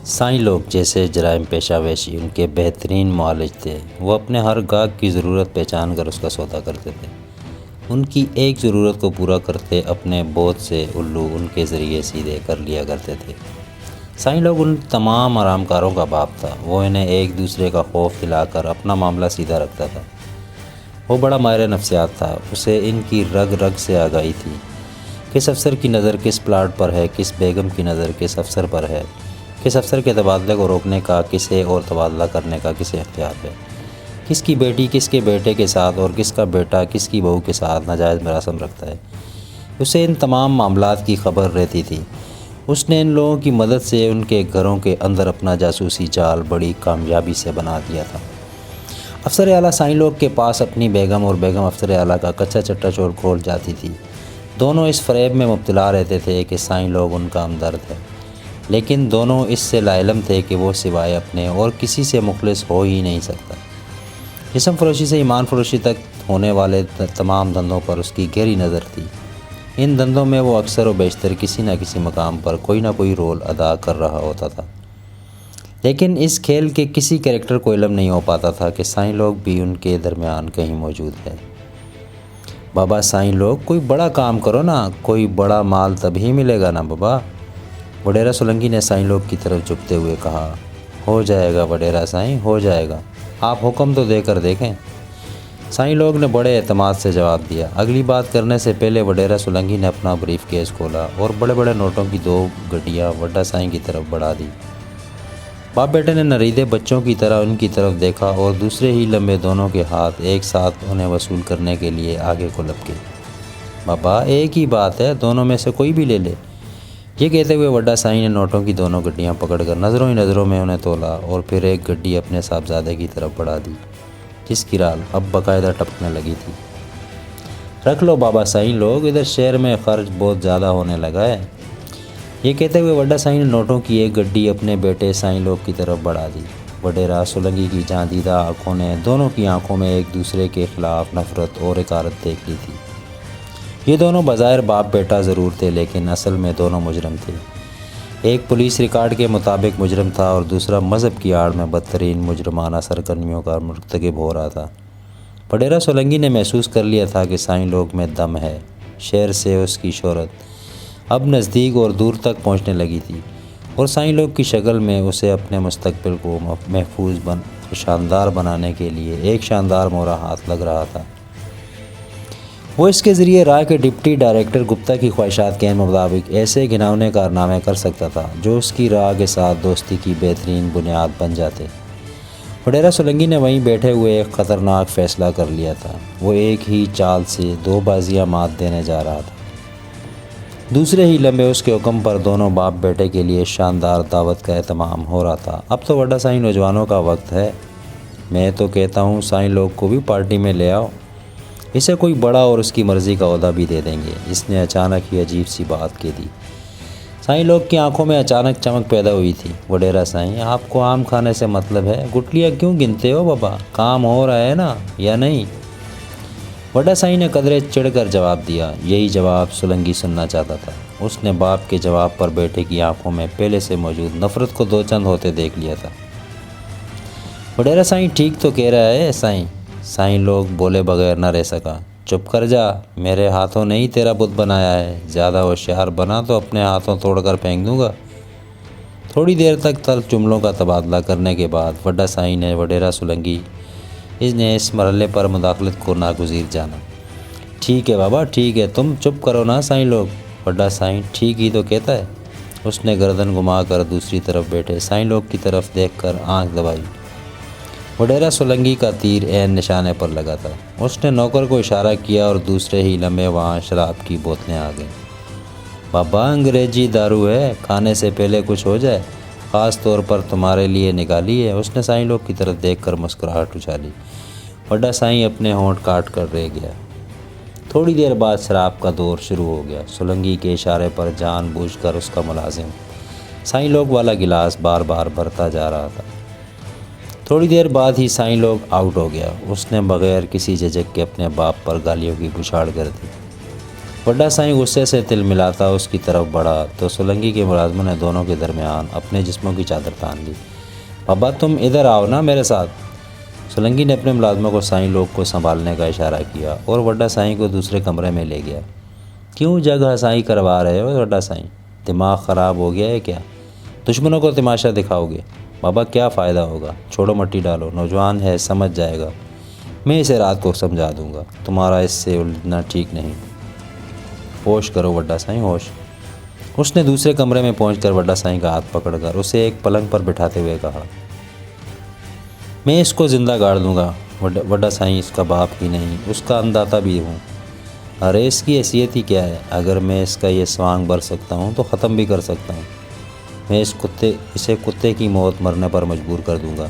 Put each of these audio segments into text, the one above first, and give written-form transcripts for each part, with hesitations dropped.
سائیں لوگ جیسے جرائم پیشہ ویشی ان کے بہترین معالج تھے۔ وہ اپنے ہر گاہک کی ضرورت پہچان کر اس کا سودا کرتے تھے۔ ان کی ایک ضرورت کو پورا کرتے اپنے بہت سے الو ان کے ذریعے سیدھے کر لیا کرتے تھے۔ سائیں لوگ ان تمام آرام کاروں کا باپ تھا۔ وہ انہیں ایک دوسرے کا خوف دلا کر اپنا معاملہ سیدھا رکھتا تھا۔ وہ بڑا ماہر نفسیات تھا۔ اسے ان کی رگ رگ سے آگاہی تھی۔ کس افسر کی نظر کس پلاٹ پر ہے، کس بیگم کی نظر کس افسر پر ہے، کس افسر کے تبادلے کو روکنے کا کسے اور تبادلہ کرنے کا کسے اختیار ہے، کس کی بیٹی کس کے بیٹے کے ساتھ اور کس کا بیٹا کس کی بہو کے ساتھ ناجائز مراسم رکھتا ہے۔ اسے ان تمام معاملات کی خبر رہتی تھی۔ اس نے ان لوگوں کی مدد سے ان کے گھروں کے اندر اپنا جاسوسی جال بڑی کامیابی سے بنا دیا تھا۔ افسر اعلیٰ سائیں لوگ کے پاس اپنی بیگم اور بیگم افسر اعلیٰ کا کچا چٹا چور کھول جاتی تھی۔ دونوں اس فریب میں مبتلا رہتے تھے کہ سائیں لوگ ان کا ہمدرد ہے، لیکن دونوں اس سے لاعلم تھے کہ وہ سوائے اپنے اور کسی سے مخلص ہو ہی نہیں سکتا۔ جسم فروشی سے ایمان فروشی تک ہونے والے تمام دھندوں پر اس کی گہری نظر تھی۔ ان دھندوں میں وہ اکثر و بیشتر کسی نہ کسی مقام پر کوئی نہ کوئی رول ادا کر رہا ہوتا تھا، لیکن اس کھیل کے کسی کریکٹر کو علم نہیں ہو پاتا تھا کہ سائیں لوگ بھی ان کے درمیان کہیں موجود ہے۔ بابا سائیں لوگ کوئی بڑا کام کرو نا، کوئی بڑا مال تبھی ملے گا نا بابا۔ وڈیرا سولنگی نے سائیں لوگ کی طرف جھکتے ہوئے کہا۔ ہو جائے گا وڈیرا سائیں، ہو جائے گا، آپ حکم تو دے کر دیکھیں۔ سائیں لوگ نے بڑے اعتماد سے جواب دیا۔ اگلی بات کرنے سے پہلے وڈیرا سولنگی نے اپنا بریف کیس کھولا اور بڑے بڑے نوٹوں کی 2 گڈیاں وڈا سائیں کی طرف بڑھا دی۔ باپ بیٹے نے نریدے بچوں کی طرح ان کی طرف دیکھا اور دوسرے ہی لمحے دونوں کے ہاتھ ایک ساتھ انہیں وصول کرنے کے لیے آگے کو لپکے۔ بابا ایک ہی بات ہے، دونوں میں سے کوئی بھی لے لے۔ یہ کہتے ہوئے وڈا سائیں نے نوٹوں کی دونوں گڈیاں پکڑ کر نظروں ہی نظروں میں انہیں تولا اور پھر ایک گڈی اپنے صاحبزادے کی طرف بڑھا دی، جس کی رال اب باقاعدہ ٹپکنے لگی تھی۔ رکھ لو بابا سائیں لوگ، ادھر شہر میں خرچ بہت زیادہ ہونے لگا ہے۔ یہ کہتے ہوئے وڈا سائیں نے نوٹوں کی ایک گڈی اپنے بیٹے سائیں لوگ کی طرف بڑھا دی۔ وڈیرا سولنگی کی جہاں دیدہ آنکھوں نے دونوں کی آنکھوں میں ایک دوسرے کے خلاف نفرت اور حقارت دیکھ لی تھی۔ یہ دونوں بظاہر باپ بیٹا ضرور تھے، لیکن اصل میں دونوں مجرم تھے۔ ایک پولیس ریکارڈ کے مطابق مجرم تھا اور دوسرا مذہب کی آڑ میں بدترین مجرمانہ سرگرمیوں کا مرتکب ہو رہا تھا۔ وڈیرا سولنگی نے محسوس کر لیا تھا کہ سائیں لوگ میں دم ہے۔ شہر سے اس کی شہرت اب نزدیک اور دور تک پہنچنے لگی تھی اور سائیں لوگ کی شکل میں اسے اپنے مستقبل کو محفوظ اور شاندار بنانے کے لیے ایک شاندار مورا ہاتھ لگ رہا تھا۔ وہ اس کے ذریعے راہ کے ڈپٹی ڈائریکٹر گپتا کی خواہشات کے مطابق ایسے گھناؤنے کارنامے کر سکتا تھا جو اس کی راہ کے ساتھ دوستی کی بہترین بنیاد بن جاتے۔ وڈیرا سولنگی نے وہیں بیٹھے ہوئے ایک خطرناک فیصلہ کر لیا تھا۔ وہ ایک ہی چال سے 2 بازیاں مات دینے جا رہا تھا۔ دوسرے ہی لمحے اس کے حکم پر دونوں باپ بیٹے کے لیے شاندار دعوت کا اہتمام ہو رہا تھا۔ اب تو وڈا سائیں نوجوانوں کا وقت ہے۔ میں تو کہتا ہوں سائیں لوگ کو بھی پارٹی میں لے آؤ، اسے کوئی بڑا اور اس کی مرضی کا عہدہ بھی دے دیں گے۔ اس نے اچانک ہی عجیب سی بات کہہ دی۔ سائیں لوگ کی آنکھوں میں اچانک چمک پیدا ہوئی تھی۔ وڈیرا سائیں، آپ کو آم کھانے سے مطلب ہے؟ گٹلیاں کیوں گنتے ہو بابا؟ کام ہو رہا ہے نا یا نہیں؟ وڈا سائیں نے قدرے چڑھ کر جواب دیا۔ یہی جواب سولنگی سننا چاہتا تھا۔ اس نے باپ کے جواب پر بیٹے کی آنکھوں میں پہلے سے موجود نفرت کو 2 چند ہوتے دیکھ لیا تھا۔ وڈیرا سائیں ٹھیک تو کہہ رہا ہے سائیں۔ سائیں لوگ بولے بغیر نہ رہ سکا۔ چپ کر جا، میرے ہاتھوں نے ہی تیرا بت بنایا ہے۔ زیادہ ہوشیار بنا تو اپنے ہاتھوں توڑ کر پھینک دوں گا۔ تھوڑی دیر تک تلخ جملوں کا تبادلہ کرنے کے بعد وڈا سائیں نے وڈیرا سولنگی نے اس مرحلے پر مداخلت کو ناگزیر جانا۔ ٹھیک ہے بابا ٹھیک ہے، تم چپ کرو نا سائیں لوگ۔ وڈا سائیں ٹھیک ہی تو کہتا ہے۔ اس نے گردن گھما کر دوسری طرف بیٹھے سائیں لوگ کی طرف دیکھ کر آنکھ دبائی۔ وڈیرا سولنگی کا تیر عین نشانے پر لگا تھا۔ اس نے نوکر کو اشارہ کیا اور دوسرے ہی لمحے وہاں شراب کی بوتلیں آ گئیں۔ بابا انگریزی دارو ہے، کھانے سے پہلے کچھ ہو جائے، خاص طور پر تمہارے لیے نکالی ہے۔ اس نے سائیں لوگ کی طرف دیکھ کر مسکراہٹ اچھالی۔ وڈا سائیں اپنے ہونٹ کاٹ کر رہ گیا۔ تھوڑی دیر بعد شراب کا دور شروع ہو گیا۔ سولنگی کے اشارے پر جان بوجھ کر اس کا ملازم سائیں لوگ والا گلاس بار بار بھرتا جا رہا تھا۔ تھوڑی دیر بعد ہی سائیں لوگ آؤٹ ہو گیا۔ اس نے بغیر کسی جھجک کے اپنے باپ پر گالیوں کی بچھاڑ کر دی۔ وڈا سائیں غصے سے تل ملاتا اس کی طرف بڑھا تو سولنگی کے ملازموں نے دونوں کے درمیان اپنے جسموں کی چادر تان لی۔ بابا تم ادھر آؤ نا میرے ساتھ۔ سولنگی نے اپنے ملازموں کو سائیں لوگ کو سنبھالنے کا اشارہ کیا اور وڈا سائیں کو دوسرے کمرے میں لے گیا۔ کیوں جگ ہنسائی کروا رہے ہو وڈا سائیں؟ دماغ خراب ہو گیا ہے کیا؟ دشمنوں کو تماشا دکھاؤ گے؟ بابا کیا فائدہ ہوگا، چھوڑو مٹی ڈالو، نوجوان ہے سمجھ جائے گا، میں اسے رات کو سمجھا دوں گا، تمہارا اس سے الجھنا ٹھیک نہیں۔ ہوش کرو وڈا سائیں، ہوش۔ اس نے دوسرے کمرے میں پہنچ کر وڈا سائیں کا ہاتھ پکڑ کر اسے ایک پلنگ پر بٹھاتے ہوئے کہا، میں اس کو زندہ گاڑ دوں گا۔ وڈا سائیں اس کا باپ ہی نہیں، اس کا انداتا بھی ہوں۔ ارے اس کی حیثیت ہی کیا ہے؟ اگر میں اس کا یہ سوانگ بھر سکتا ہوں تو ختم بھی کر سکتا ہوں۔ میں اسے کتے کی موت مرنے پر مجبور کر دوں گا۔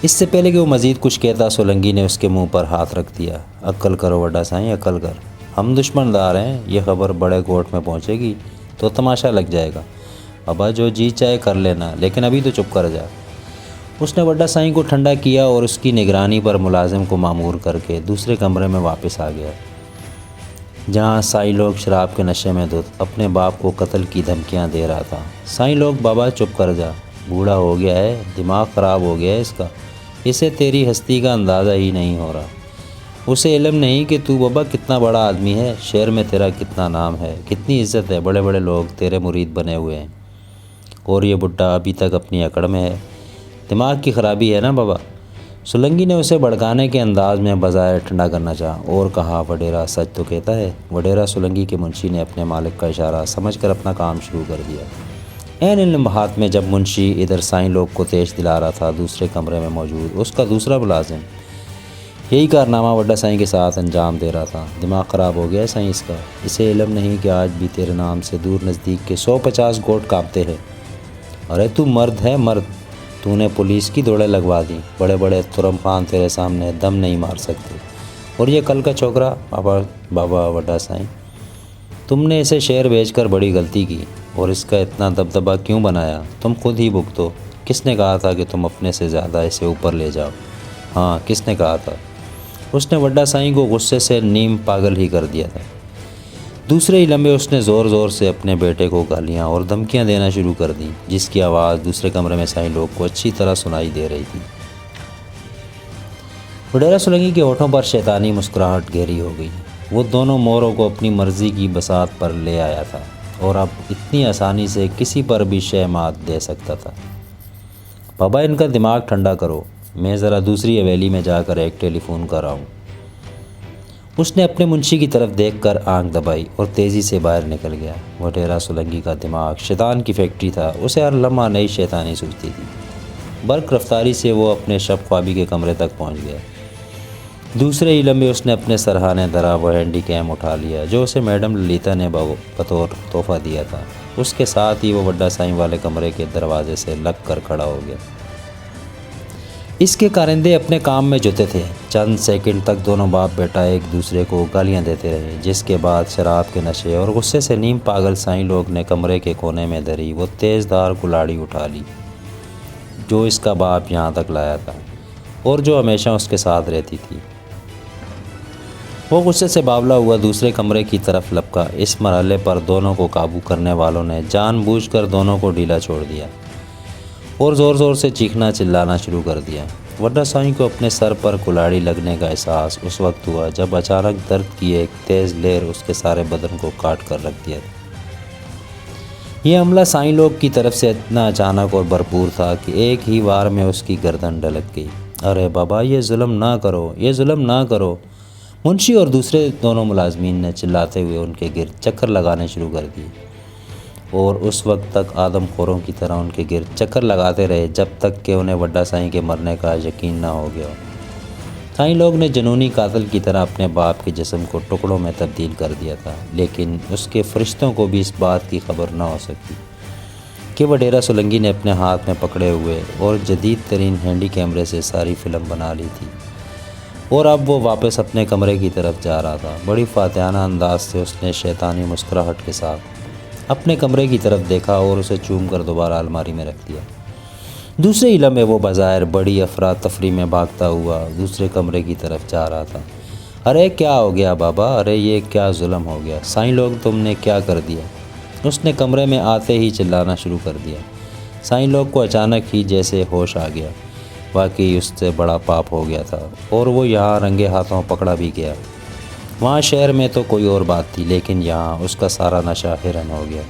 اس سے پہلے کہ وہ مزید کچھ کہتا سولنگی نے اس کے منہ پر ہاتھ رکھ دیا۔ عقل کرو وڈا سائیں، عقل کر، ہم دشمن دار ہیں، یہ خبر بڑے کوٹ میں پہنچے گی تو تماشا لگ جائے گا۔ بابا جو جی چاہے کر لینا، لیکن ابھی تو چپ کر جا۔ اس نے وڈا سائیں کو ٹھنڈا کیا اور اس کی نگرانی پر ملازم کو مامور کر کے دوسرے کمرے میں واپس آ گیا، جہاں سائیں لوگ شراب کے نشے میں دھت اپنے باپ کو قتل کی دھمکیاں دے رہا تھا۔ سائیں لوگ بابا چپ کر جا، بوڑھا ہو گیا ہے، دماغ خراب ہو گیا ہے اس کا، اسے تیری ہستی کا اندازہ ہی نہیں ہو رہا، اسے علم نہیں کہ تو بابا کتنا بڑا آدمی ہے، شہر میں تیرا کتنا نام ہے، کتنی عزت ہے، بڑے بڑے لوگ تیرے مرید بنے ہوئے ہیں، اور یہ بڈھا ابھی تک اپنی اکڑ میں ہے، دماغ کی خرابی ہے نا بابا۔ سولنگی نے اسے بھڑکانے کے انداز میں بظاہر ٹھنڈا کرنا چاہا اور کہا، وڈیرا سچ تو کہتا ہے۔ وڈیرا سولنگی کے منشی نے اپنے مالک کا اشارہ سمجھ کر اپنا کام شروع کر دیا۔ عین ان لمحات میں جب منشی ادھر سائیں لوگ کو تیش دلا رہا تھا، دوسرے کمرے میں موجود اس کا دوسرا ملازم یہی کارنامہ وڈا سائیں کے ساتھ انجام دے رہا تھا۔ دماغ خراب ہو گیا ہے سائیں اس کا، اسے علم نہیں کہ آج بھی تیرے نام سے دور نزدیک کے 150 گوٹ کانپتے ہیں۔ ارے تو مرد ہے مرد، تو نے پولیس کی دوڑیں لگوا دی، بڑے بڑے ترم خان تیرے سامنے دم نہیں مار سکتے، اور یہ کل کا چھوکرا بابا وڈا سائیں، تم نے اسے شہر بھیج کر بڑی غلطی کی، اور اس کا اتنا دبدبہ کیوں بنایا؟ تم خود ہی بھگتو۔ کس نے کہا تھا کہ تم اپنے سے زیادہ اسے اوپر لے جاؤ؟ ہاں کس نے کہا تھا؟ اس نے وڈا سائیں کو غصے سے نیم پاگل ہی کر دیا تھا۔ دوسرے ہی لمحے اس نے زور زور سے اپنے بیٹے کو گالیاں اور دھمکیاں دینا شروع کر دیں، جس کی آواز دوسرے کمرے میں سائیں لوگ کو اچھی طرح سنائی دے رہی تھی۔ وڈیرا سولنگی کے ہونٹوں پر شیطانی مسکراہٹ گہری ہو گئی۔ وہ دونوں موروں کو اپنی مرضی کی بساط پر لے آیا تھا اور اب اتنی آسانی سے کسی پر بھی شے مات دے سکتا تھا۔ بابا ان کا دماغ ٹھنڈا کرو، میں ذرا دوسری حویلی میں جا کر ایک ٹیلی فون کر آؤں۔ اس نے اپنے منشی کی طرف دیکھ کر آنکھ دبائی اور تیزی سے باہر نکل گیا۔ وڈیرا سولنگی کا دماغ شیطان کی فیکٹری تھا، اسے ہر لمحہ نئی شیطانی سوچتی تھی۔ برق رفتاری سے وہ اپنے شب خوابی کے کمرے تک پہنچ گیا۔ دوسرے ہی لمحے اس نے اپنے سرہانے درا وہ ہینڈی کیم اٹھا لیا جو اسے میڈم للیتا نے بطور تحفہ دیا تھا۔ اس کے ساتھ ہی وہ وڈا سائیں والے کمرے کے دروازے سے لگ کر کھڑا ہو گیا۔ اس کے کارندے اپنے کام میں جتے تھے۔ چند سیکنڈ تک دونوں باپ بیٹا ایک دوسرے کو گالیاں دیتے رہے، جس کے بعد شراب کے نشے اور غصے سے نیم پاگل سائیں لوگ نے کمرے کے کونے میں دھری وہ تیز دھار کلاڑی اٹھا لی جو اس کا باپ یہاں تک لایا تھا اور جو ہمیشہ اس کے ساتھ رہتی تھی۔ وہ غصے سے باولا ہوا دوسرے کمرے کی طرف لپکا۔ اس مرحلے پر دونوں کو قابو کرنے والوں نے جان بوجھ کر دونوں کو ڈھیلا چھوڑ دیا اور زور زور سے چیخنا چلانا شروع کر دیا۔ وڈا سائیں کو اپنے سر پر کلاڑی لگنے کا احساس اس وقت ہوا جب اچانک درد کی ایک تیز لہر اس کے سارے بدن کو کاٹ کر رکھ دیا تھا۔ یہ حملہ سائیں لوگ کی طرف سے اتنا اچانک اور بھرپور تھا کہ ایک ہی وار میں اس کی گردن ڈھلک گئی۔ ارے بابا یہ ظلم نہ کرو، یہ ظلم نہ کرو، منشی اور دوسرے دونوں ملازمین نے چلاتے ہوئے ان کے گرد چکر لگانے شروع کر دیے اور اس وقت تک آدم خوروں کی طرح ان کے گرد چکر لگاتے رہے جب تک کہ انہیں وڈا سائیں کے مرنے کا یقین نہ ہو گیا۔ سائیں لوگ نے جنونی قاتل کی طرح اپنے باپ کے جسم کو ٹکڑوں میں تبدیل کر دیا تھا، لیکن اس کے فرشتوں کو بھی اس بات کی خبر نہ ہو سکتی کہ وڈیرا سولنگی نے اپنے ہاتھ میں پکڑے ہوئے اور جدید ترین ہینڈی کیمرے سے ساری فلم بنا لی تھی اور اب وہ واپس اپنے کمرے کی طرف جا رہا تھا۔ بڑی فاتحانہ انداز سے اس نے شیطانی مسکراہٹ کے ساتھ اپنے کمرے کی طرف دیکھا اور اسے چوم کر دوبارہ الماری میں رکھ دیا۔ دوسرے ہی لمحے وہ بظاہر بڑی افراتفری میں بھاگتا ہوا دوسرے کمرے کی طرف جا رہا تھا ارے کیا ہو گیا بابا، ارے یہ کیا ظلم ہو گیا، سائیں لوگ تم نے کیا کر دیا؟ اس نے کمرے میں آتے ہی چلانا شروع کر دیا۔ سائیں لوگ کو اچانک ہی جیسے ہوش آ گیا، واقعی اس سے بڑا پاپ ہو گیا تھا اور وہ یہاں رنگے ہاتھوں پکڑا بھی گیا۔ وہاں شہر میں تو کوئی اور بات تھی، لیکن یہاں اس کا سارا نشہ ہرن ہو گیا۔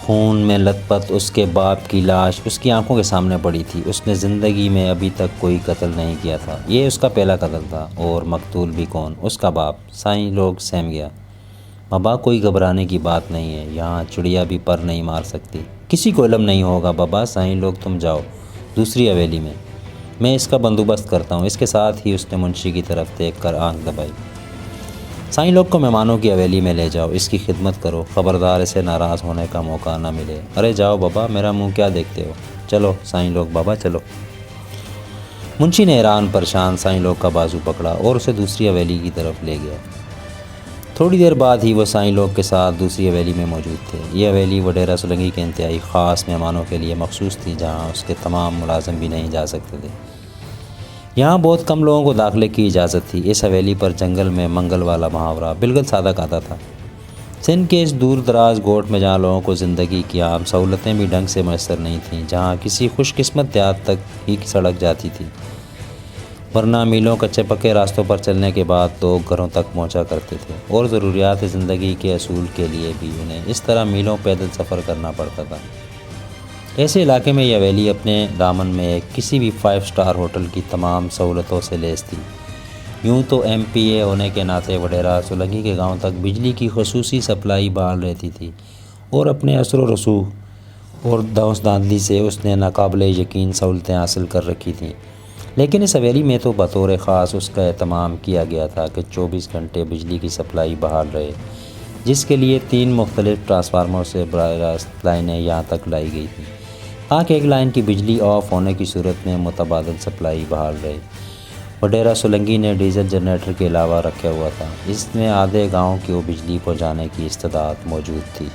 خون میں لت پت اس کے باپ کی لاش اس کی آنکھوں کے سامنے پڑی تھی۔ اس نے زندگی میں ابھی تک کوئی قتل نہیں کیا تھا، یہ اس کا پہلا قتل تھا، اور مقتول بھی کون؟ اس کا باپ۔ سائیں لوگ سہم گیا۔ بابا کوئی گھبرانے کی بات نہیں ہے، یہاں چڑیا بھی پر نہیں مار سکتی، کسی کو علم نہیں ہوگا بابا۔ سائیں لوگ تم جاؤ دوسری حویلی میں اس کا بندوبست کرتا ہوں۔ اس کے ساتھ ہی اس نے منشی کی طرف دیکھ کر آنکھ دبائی۔ سائیں لوگ کو مہمانوں کی حویلی میں لے جاؤ، اس کی خدمت کرو، خبردار اسے ناراض ہونے کا موقع نہ ملے۔ ارے جاؤ بابا، میرا منہ کیا دیکھتے ہو، چلو سائیں لوگ بابا چلو۔ منشی نے حیران پریشان سائیں لوگ کا بازو پکڑا اور اسے دوسری حویلی کی طرف لے گیا۔ تھوڑی دیر بعد ہی وہ سائیں لوگ کے ساتھ دوسری حویلی میں موجود تھے۔ یہ حویلی وڈیرا سولنگی کے انتہائی خاص مہمانوں کے لیے مخصوص تھی، جہاں اس کے تمام ملازم بھی نہیں جا سکتے تھے۔ یہاں بہت کم لوگوں کو داخلے کی اجازت تھی۔ اس حویلی پر جنگل میں منگل والا محاورہ بالکل سادہ کہتا تھا۔ سندھ کے اس دور دراز گوٹ میں جہاں لوگوں کو زندگی کی عام سہولتیں بھی ڈھنگ سے میسر نہیں تھیں، جہاں کسی خوش قسمت دیہات تک ہی سڑک جاتی تھی، ورنہ میلوں کچے پکے راستوں پر چلنے کے بعد لوگ گھروں تک پہنچا کرتے تھے، اور ضروریات زندگی کے اصول کے لیے بھی انہیں اس طرح میلوں پیدل سفر کرنا پڑتا تھا۔ ایسے علاقے میں یہ حویلی اپنے دامن میں ایک کسی بھی 5 اسٹار ہوٹل کی تمام سہولتوں سے لیس تھی۔ یوں تو ایم پی اے ہونے کے ناطے وڈیرا سولنگی کے گاؤں تک بجلی کی خصوصی سپلائی بحال رہتی تھی، اور اپنے اثر و رسوخ اور دانس دھاندلی سے اس نے ناقابل یقین سہولتیں حاصل کر رکھی تھیں۔ لیکن اس حویلی میں تو بطور خاص اس کا اہتمام کیا گیا تھا کہ 24 گھنٹے بجلی کی سپلائی بحال رہے، جس کے لیے 3 مختلف ٹرانسفارمر سے براہ راست لائنیں یہاں تک لائی گئی تھیں، تاکہ ایک لائن کی بجلی آف ہونے کی صورت میں متبادل سپلائی بحال رہے۔ وڈیرا سولنگی نے ڈیزل جنریٹر کے علاوہ رکھا ہوا تھا، اس میں آدھے گاؤں کو بجلی پہنچانے کی استطاعت موجود تھی۔